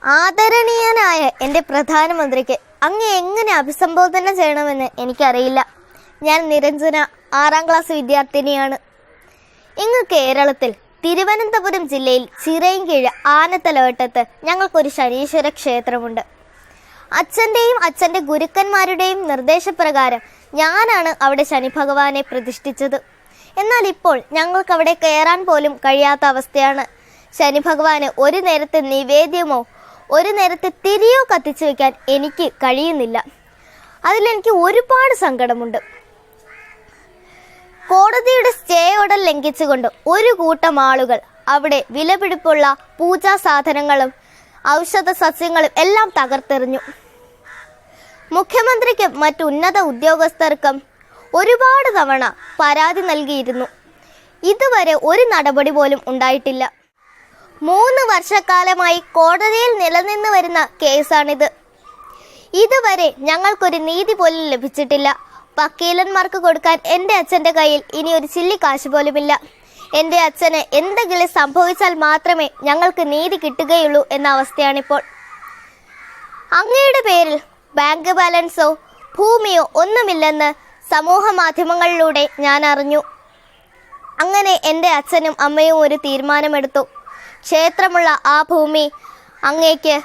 ആദരണീയനായ എൻ്റെ പ്രധാനമന്ത്രിക്ക് അങ്ങ് എങ്ങനെ അഭിസംബോധന ചെയ്യണമെന്ന് എനിക്കറിയില്ല. ഞാൻ നിരഞ്ജന, 6ാം ക്ലാസ് വിദ്യാർത്ഥിനിയാണ്. ഇങ്ങ് കേരളത്തിൽ തിരുവനന്തപുരം ജില്ലയിൽ ചിറയൻകീഴ് ആനത്തലവട്ടത്ത് ഞങ്ങൾക്കൊരു ശനീശ്വര ക്ഷേത്രമുണ്ട്. അച്ഛൻ്റെയും അച്ഛൻ്റെ ഗുരുക്കന്മാരുടെയും നിർദ്ദേശപ്രകാരം ഞാനാണ് അവിടെ ശനി ഭഗവാനെ പ്രതിഷ്ഠിച്ചത്. എന്നാൽ ഇപ്പോൾ ഞങ്ങൾക്കവിടെ കയറാൻ പോലും കഴിയാത്ത അവസ്ഥയാണ്. ശനി ഭഗവാന് ഒരു നേരത്തെ നിവേദ്യമോ ഒരു നേരത്തെ തിരിയോ കത്തിച്ചു വയ്ക്കാൻ എനിക്ക് കഴിയുന്നില്ല. അതിലെനിക്ക് ഒരുപാട് സങ്കടമുണ്ട്. കോടതിയുടെ സ്റ്റേ ഓർഡർ ലംഘിച്ചുകൊണ്ട് ഒരു കൂട്ടം ആളുകൾ അവിടെ വിലപിടിപ്പുള്ള പൂജാ സാധനങ്ങളും ഔഷധ സസ്യങ്ങളും എല്ലാം തകർത്തെറിഞ്ഞു. മുഖ്യമന്ത്രിക്കും മറ്റു ഉന്നത ഉദ്യോഗസ്ഥർക്കും ഒരുപാട് തവണ പരാതി നൽകിയിരുന്നു. ഇതുവരെ ഒരു നടപടി പോലും ഉണ്ടായിട്ടില്ല. 3 വർഷക്കാലമായി കോടതിയിൽ നിലനിന്ന് വരുന്ന കേസാണിത്. ഇതുവരെ ഞങ്ങൾക്കൊരു നീതി പോലും ലഭിച്ചിട്ടില്ല. വക്കീലന്മാർക്ക് കൊടുക്കാൻ എൻ്റെ അച്ഛൻ്റെ കയ്യിൽ ഇനി ഒരു ചില്ലി കാശ് പോലുമില്ല. എൻ്റെ അച്ഛന് എന്തെങ്കിലും സംഭവിച്ചാൽ മാത്രമേ ഞങ്ങൾക്ക് നീതി കിട്ടുകയുള്ളൂ എന്ന അവസ്ഥയാണിപ്പോൾ. അങ്ങയുടെ പേരിൽ ബാങ്ക് ബാലൻസോ ഭൂമിയോ ഒന്നുമില്ലെന്ന് സമൂഹ മാധ്യമങ്ങളിലൂടെ ഞാൻ അറിഞ്ഞു. അങ്ങനെ എൻ്റെ അച്ഛനും അമ്മയും ഒരു തീരുമാനമെടുത്തു. ക്ഷേത്രമുള്ള ആ ഭൂമി അങ്ങേക്ക്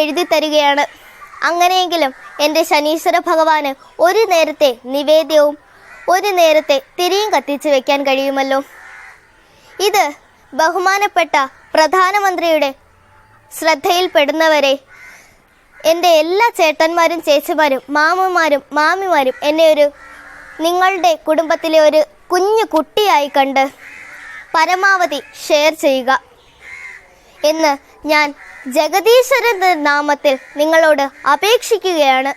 എഴുതി തരികയാണ്. അങ്ങനെയെങ്കിലും എൻ്റെ ശനീശ്വര ഭഗവാന് ഒരു നേരത്തെ നിവേദ്യവും ഒരു നേരത്തെ തിരിയും കത്തിച്ചു വെക്കാൻ കഴിയുമല്ലോ. ഇത് ബഹുമാനപ്പെട്ട പ്രധാനമന്ത്രിയുടെ ശ്രദ്ധയിൽപ്പെടുന്നവരെ എൻ്റെ എല്ലാ ചേട്ടന്മാരും ചേച്ചിമാരും മാമന്മാരും മാമിമാരും എന്നെ നിങ്ങളുടെ കുടുംബത്തിലെ ഒരു കുഞ്ഞു കുട്ടിയായി കണ്ട് പരമാവധി ഷെയർ ചെയ്യുക എന്ന് ഞാൻ ജഗദീശ്വരൻ്റെ നാമത്തിൽ നിങ്ങളോട് അപേക്ഷിക്കുകയാണ്.